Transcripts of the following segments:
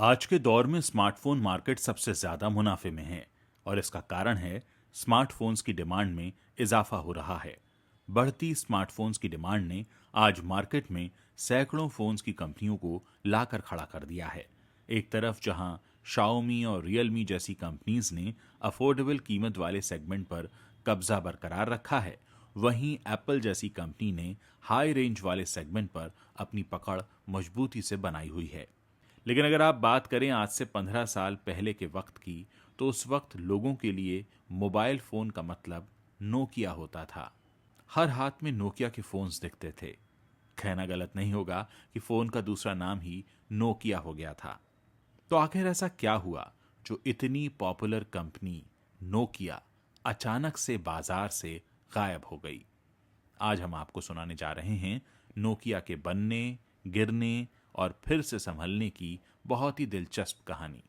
आज के दौर में स्मार्टफोन मार्केट सबसे ज्यादा मुनाफे में है और इसका कारण है स्मार्टफोन्स की डिमांड में इजाफा हो रहा है। बढ़ती स्मार्टफोन्स की डिमांड ने आज मार्केट में सैकड़ों फोन्स की कंपनियों को लाकर खड़ा कर दिया है। एक तरफ जहां शाओमी और रियलमी जैसी कंपनीज ने अफोर्डेबल कीमत वाले सेगमेंट पर कब्जा बरकरार रखा है, वहीं एप्पल जैसी कंपनी ने हाई रेंज वाले सेगमेंट पर अपनी पकड़ मजबूती से बनाई हुई है। लेकिन अगर आप बात करें आज से 15 साल पहले के वक्त की, तो उस वक्त लोगों के लिए मोबाइल फोन का मतलब नोकिया होता था। हर हाथ में नोकिया के फोन्स दिखते थे। कहना गलत नहीं होगा कि फोन का दूसरा नाम ही नोकिया हो गया था। तो आखिर ऐसा क्या हुआ जो इतनी पॉपुलर कंपनी नोकिया अचानक से बाजार से गायब हो गई? आज हम आपको सुनाने जा रहे हैं नोकिया के बनने, गिरने और फिर से संभलने की बहुत ही दिलचस्प कहानी।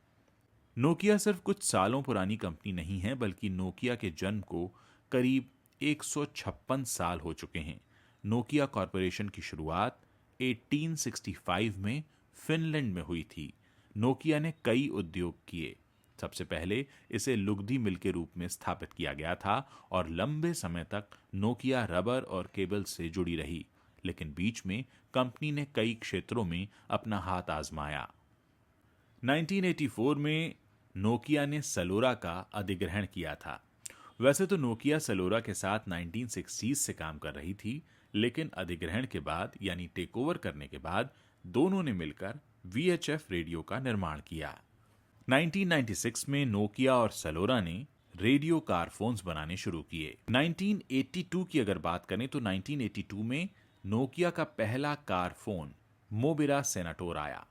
नोकिया सिर्फ कुछ सालों पुरानी कंपनी नहीं है, बल्कि नोकिया के जन्म को करीब 156 साल हो चुके हैं। नोकिया कॉरपोरेशन की शुरुआत 1865 में फिनलैंड में हुई थी। नोकिया ने कई उद्योग किए। सबसे पहले इसे लुगदी मिल के रूप में स्थापित किया गया था और लंबे समय तक नोकिया रबर और केबल से जुड़ी रही। लेकिन बीच में कंपनी ने कई क्षेत्रों में अपना हाथ आजमाया। 1984 में नोकिया ने सलोरा का अधिग्रहण किया था। वैसे तो नोकिया सलोरा के साथ 1960s से काम कर रही थी, लेकिन अधिग्रहण के बाद यानी टेक ओवर करने के बाद दोनों ने मिलकर VHF रेडियो का निर्माण किया। 1996 में नोकिया और सलोरा ने रेडियो कारफोन्स बनाने शुरू किए। 1982 की अगर बात करें तो 1982 में नोकिया का पहला कारफोन मोबिरा सेनाटोर आया।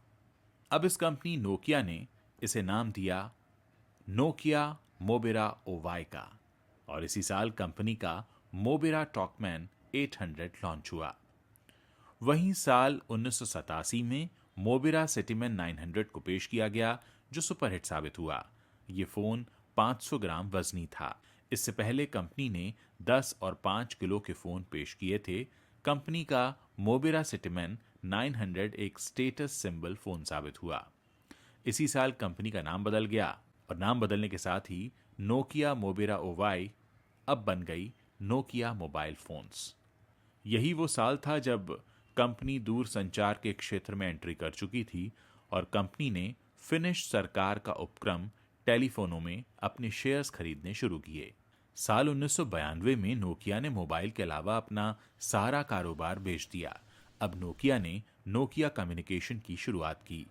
अब इस कंपनी नोकिया ने इसे नाम दिया नोकिया मोबिरा ओवाई का, और इसी साल कंपनी का मोबिरा टॉकमैन 800 लॉन्च हुआ। वहीं साल 1987 में मोबिरा सिटीमैन 900 को पेश किया गया, जो सुपरहिट साबित हुआ। ये फोन 500 ग्राम वजनी था। इससे पहले कंपनी ने 10 और 5 किलो के फोन पेश किए थे। कंपनी का मोबिरा सिटीमैन 900 एक स्टेटस सिंबल फोन साबित हुआ। इसी साल कंपनी का नाम बदल गया और नाम बदलने के साथ ही नोकिया मोबिरा ओवाई अब बन गई नोकिया मोबाइल फोन्स। यही वो साल था जब कंपनी दूर संचार के क्षेत्र में एंट्री कर चुकी थी और कंपनी ने फिनिश सरकार का उपक्रम टेलीफोनों में अपने शेयर्स खरीदने शुरू किए। साल 1992 में नोकिया ने मोबाइल के अलावा अपना सारा कारोबार बेच दिया। अब नोकिया ने नोकिया कम्युनिकेशन की शुरुआत की।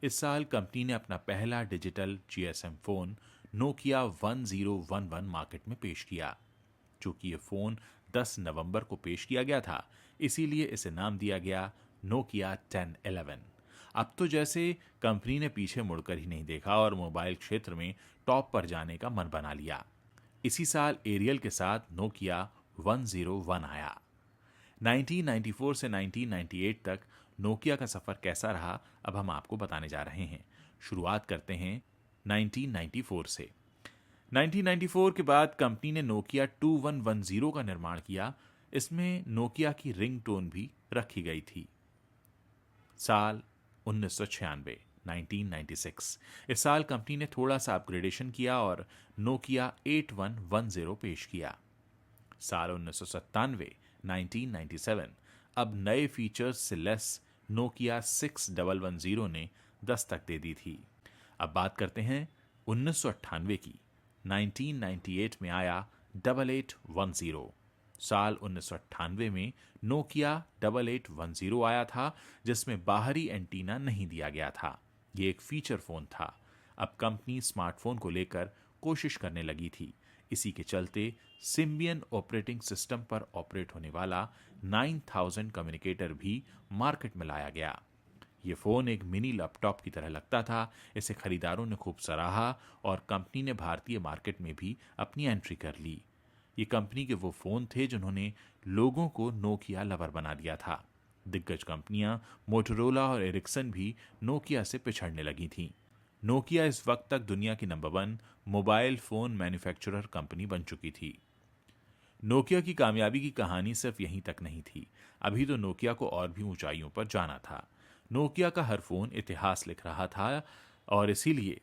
इस साल कंपनी ने अपना पहला digital GSM phone Nokia 1011 market में पेश किया। चूंकि ये फोन 10 नवंबर को पेश किया गया था, इसीलिए इसे नाम दिया गया नोकिया 1011। अब तो जैसे कंपनी ने पीछे मुड़कर ही नहीं देखा और मोबाइल क्षेत्र में टॉप पर जाने का मन बना लिया। इसी साल एरियल के साथ नोकिया 101 आया। 1994 से 1998 तक नोकिया का सफर कैसा रहा, अब हम आपको बताने जा रहे हैं। शुरुआत करते हैं 1994 से। 1994 के बाद कंपनी ने नोकिया 2110 का निर्माण किया। इसमें नोकिया की रिंग टोन भी रखी गई थी। साल 1996, 1996। इस साल कंपनी ने थोड़ा सा अपग्रेडेशन किया और नोकिया 8110 पेश किया। साल 1997, 1997, अब नए फीचर्स से लेस नोकिया 6110 ने दस्तक दे दी थी। अब बात करते हैं 1998 की। 1998 में आया 8810। साल 1998 में नोकिया 8810 आया था, जिसमें बाहरी एंटीना नहीं दिया गया था। ये एक फीचर फोन था। अब कंपनी स्मार्टफोन को लेकर कोशिश करने लगी थी। इसी के चलते सिम्बियन ऑपरेटिंग सिस्टम पर ऑपरेट होने वाला 9000 कम्युनिकेटर भी मार्केट में लाया गया। ये फोन एक मिनी लैपटॉप की तरह लगता था। इसे खरीदारों ने खूब सराहा और कंपनी ने भारतीय मार्केट में भी अपनी एंट्री कर ली। ये कंपनी के वो फोन थे जिन्होंने लोगों को नोकिया लवर बना दिया था। दिग्गज कंपनियां मोटोरोला और एरिक्सन भी नोकिया से पिछड़ने लगी थीं। नोकिया इस वक्त तक दुनिया की number 1 mobile phone manufacturer company बन चुकी थी। नोकिया की कामयाबी की कहानी सिर्फ यहीं तक नहीं थी। अभी तो नोकिया को और भी ऊंचाइयों पर जाना था। नोकिया का हर फोन इतिहास लिख रहा था। और इसीलिए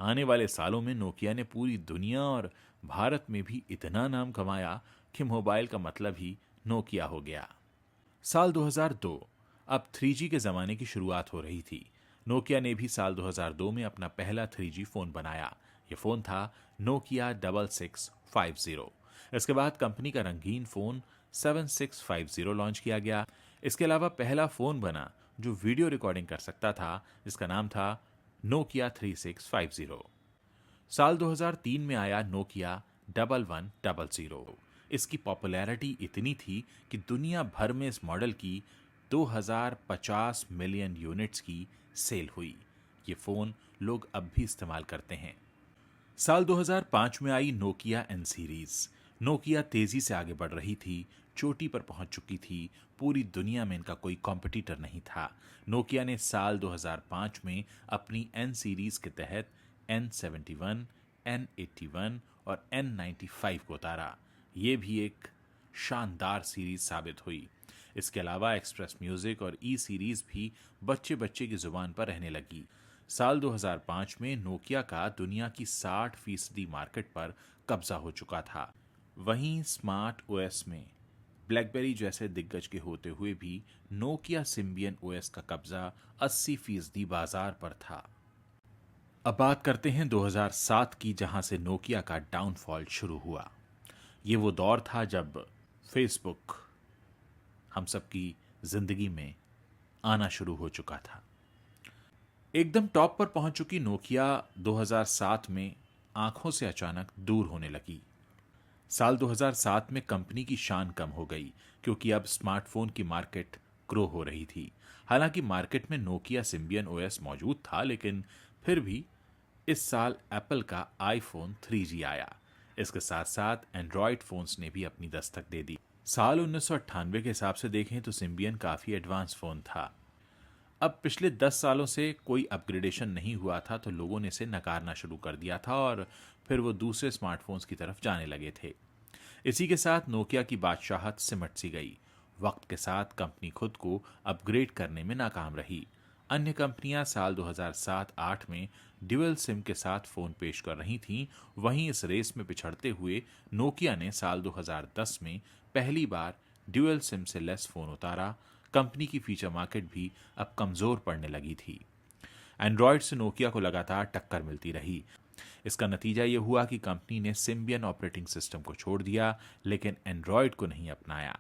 आने वाले सालों में नोकिया ने पूरी दुनिया और भारत में भी इतना नाम कमाया कि मोबाइल का मतलब ही नोकिया हो गया। साल 2002, अब 3G के जमाने की शुरुआत हो रही थी। नोकिया ने भी साल 2002 में अपना पहला 3G फोन बनाया। यह फोन था नोकिया 6650। इसके बाद कंपनी का रंगीन फोन 7650 लॉन्च किया गया। इसके अलावा पहला फोन बना जो वीडियो रिकॉर्डिंग कर सकता था, जिसका नाम था नोकिया 3650। साल 2003 में आया नोकिया 1100। इसकी पॉपुलैरिटी इतनी थी कि दुनिया भर में इस मॉडल की 2050 मिलियन यूनिट्स की सेल हुई। ये फोन लोग अब भी इस्तेमाल करते हैं। साल 2005 में आई नोकिया एन सीरीज। नोकिया तेजी से आगे बढ़ रही थी, चोटी पर पहुंच चुकी थी, पूरी दुनिया में इनका कोई कॉम्पिटिटर नहीं था। नोकिया ने साल 2005 में अपनी एन सीरीज के तहत N71, N81 और N95 को उतारा। ये भी एक शानदार सीरीज साबित हुई। इसके अलावा एक्सप्रेस म्यूजिक और ई सीरीज भी बच्चे बच्चे की जुबान पर रहने लगी। साल 2005 में नोकिया का दुनिया की 60% मार्केट पर कब्जा हो चुका था। वहीं स्मार्ट ओएस में ब्लैकबेरी जैसे दिग्गज के होते हुए भी नोकिया सिम्बियन ओएस का कब्जा 80% बाजार पर था। अब बात करते हैं 2007 की, जहां से नोकिया का डाउनफॉल शुरू हुआ। ये वो दौर था जब फेसबुक हम सबकी जिंदगी में आना शुरू हो चुका था। एकदम टॉप पर पहुंच चुकी नोकिया 2007 में आंखों से अचानक दूर होने लगी। साल 2007 में कंपनी की शान कम हो गई, क्योंकि अब स्मार्टफोन की मार्केट ग्रो हो रही थी। हालांकि मार्केट में नोकिया सिम्बियन ओएस मौजूद था, लेकिन फिर भी इस साल एप्पल का आईफोन 3G आया। इसके साथ साथ एंड्रॉयड फोन्स ने भी अपनी दस्तक दे दी। साल 1998 के हिसाब से देखें तो सिम्बियन काफी एडवांस फोन था। अब पिछले 10 सालों से कोई अपग्रेडेशन नहीं हुआ था, तो लोगों ने इसे नकारना शुरू कर दिया था और फिर वो दूसरे स्मार्टफोन्स की तरफ जाने लगे थे। इसी के साथ नोकिया की बादशाहत सिमट सी गई। वक्त के साथ कंपनी खुद को अपग्रेड करने में नाकाम रही। अन्य कंपनियां साल 2007-8 में ड्यूअल सिम के साथ फोन पेश कर रही थीं। वहीं इस रेस में पिछड़ते हुए नोकिया ने साल 2010 में पहली बार ड्यूअल सिम से लेस फोन उतारा। कंपनी की फीचर मार्केट भी अब कमजोर पड़ने लगी थी। एंड्रॉयड से नोकिया को लगातार टक्कर मिलती रही। इसका नतीजा यह हुआ कि कंपनी ने सिम्बियन ऑपरेटिंग सिस्टम को छोड़ दिया, लेकिन एंड्रॉयड को नहीं अपनाया।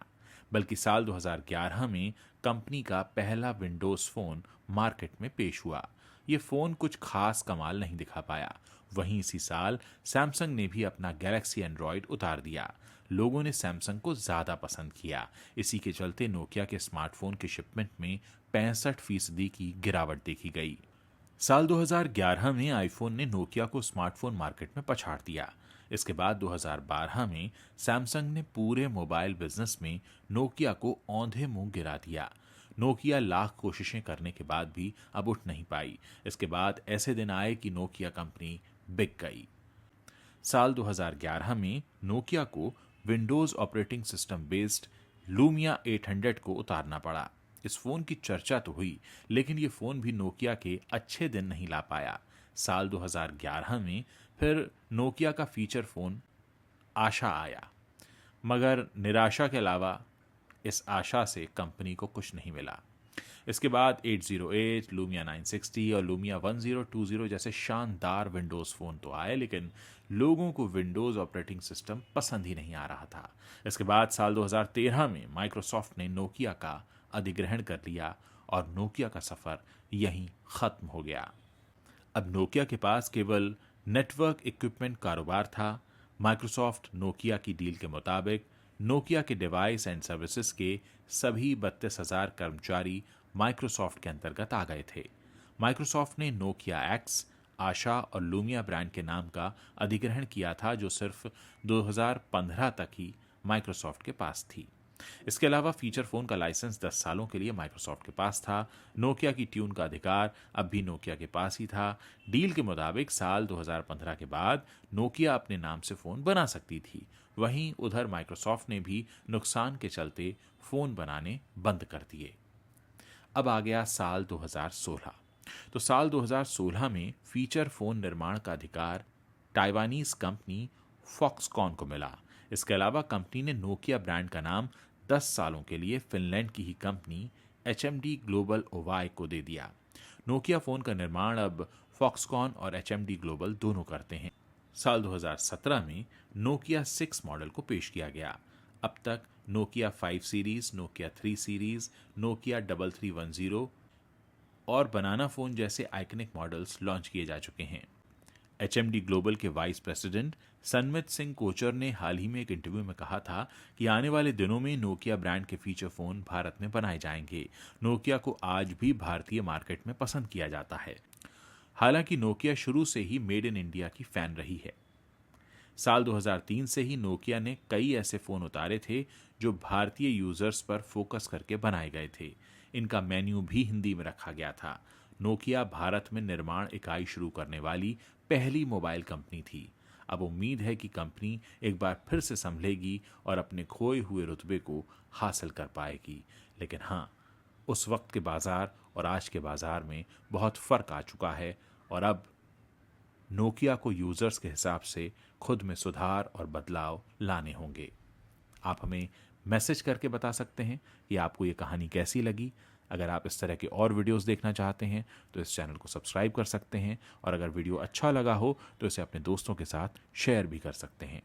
बल्कि साल 2011 में कंपनी का पहला विंडोज फोन मार्केट में पेश हुआ। यह फोन कुछ खास कमाल नहीं दिखा पाया। वहीं इसी साल सैमसंग ने भी अपना गैलेक्सी एंड्रॉयड उतार दिया। लोगों ने सैमसंग को ज्यादा पसंद किया। इसी के चलते नोकिया के स्मार्टफोन के शिपमेंट में 65% की गिरावट देखी गई। साल 2011 में आईफोन ने नोकिया को स्मार्टफोन मार्केट में पछाड़ दिया। इसके बाद 2012 में सैमसंग ने पूरे मोबाइल बिजनेस में नोकिया को औंधे मुंह गिरा दिया। नोकिया लाख कोशिशें करने के बाद भी अब उठ नहीं पाई। इसके बाद ऐसे दिन आए कि नोकिया कंपनी बिक गई। साल 2011 में नोकिया को Windows operating system based Lumia 800 को उतारना पड़ा। इस फोन की चर्चा तो हुई, लेकिन ये फोन भी नोकिया के अच्छे दिन नहीं ला पाया। साल 2011 में फिर नोकिया का फीचर फोन आशा आया, मगर निराशा के अलावा इस आशा से कंपनी को कुछ नहीं मिला। इसके बाद 808, लूमिया 960 और लूमिया 1020 जैसे शानदार विंडोज फोन तो आए, लेकिन लोगों को विंडोज ऑपरेटिंग सिस्टम पसंद ही नहीं आ रहा था। इसके बाद साल 2013 में माइक्रोसॉफ्ट ने नोकिया का अधिग्रहण कर लिया और नोकिया का सफर यहीं खत्म हो गया। अब नोकिया के पास केवल नेटवर्क इक्विपमेंट कारोबार था। माइक्रोसॉफ्ट नोकिया की डील के मुताबिक नोकिया के डिवाइस एंड सर्विसेज के सभी 32,000 कर्मचारी माइक्रोसॉफ्ट के अंतर्गत आ गए थे। माइक्रोसॉफ्ट ने नोकिया एक्स, आशा और लूमिया ब्रांड के नाम का अधिग्रहण किया था, जो सिर्फ 2015 तक ही माइक्रोसॉफ्ट के पास थी। इसके अलावा फीचर फोन का लाइसेंस 10 सालों के लिए माइक्रोसॉफ्ट के पास था। नोकिया की ट्यून का अधिकार अब भी नोकिया के पास ही था। डील के मुताबिक साल 2015 के बाद नोकिया अपने नाम से फोन बना सकती थी। वहीं उधर माइक्रोसॉफ्ट ने भी नुकसान के चलते फोन बनाने बंद कर दिए। अब आ गया साल 2016। तो साल 2016 में फीचर फोन निर्माण का अधिकार ताइवानीज कंपनी फॉक्सकॉन को मिला। इसके अलावा कंपनी ने नोकिया ब्रांड का नाम 10 सालों के लिए फिनलैंड की ही कंपनी HMD ग्लोबल ओवाई को दे दिया। नोकिया फोन का निर्माण अब फॉक्सकॉन और HMD ग्लोबल दोनों करते हैं। साल 2017 में नोकिया 6 मॉडल को पेश किया गया। अब तक Nokia 5 series, Nokia 3 series, Nokia 3310 और बनाना फोन जैसे आइकनिक मॉडल्स लॉन्च किए जा चुके हैं। HMD ग्लोबल के वाइस प्रेसिडेंट सनमित सिंह कोचर ने हाल ही में एक इंटरव्यू में कहा था कि आने वाले दिनों में नोकिया ब्रांड के फीचर फोन भारत में बनाए जाएंगे। नोकिया को आज भी भारतीय मार्केट में पसंद किया जाता है। हालांकि नोकिया शुरू से ही मेड इन इंडिया की फैन रही है। साल 2003 से ही नोकिया ने कई ऐसे फोन उतारे थे जो भारतीय यूजर्स पर फोकस करके बनाए गए थे। इनका मेन्यू भी हिंदी में रखा गया था। नोकिया भारत में निर्माण इकाई शुरू करने वाली पहली मोबाइल कंपनी थी। अब उम्मीद है कि कंपनी एक बार फिर से संभलेगी और अपने खोए हुए रुतबे को हासिल कर पाएगी। लेकिन हाँ, उस वक्त के बाजार और आज के बाजार में बहुत फर्क आ चुका है और अब नोकिया को यूजर्स के हिसाब से खुद में सुधार और बदलाव लाने होंगे। आप हमें मैसेज करके बता सकते हैं कि आपको ये कहानी कैसी लगी। अगर आप इस तरह के और वीडियोस देखना चाहते हैं तो इस चैनल को सब्सक्राइब कर सकते हैं और अगर वीडियो अच्छा लगा हो तो इसे अपने दोस्तों के साथ शेयर भी कर सकते हैं।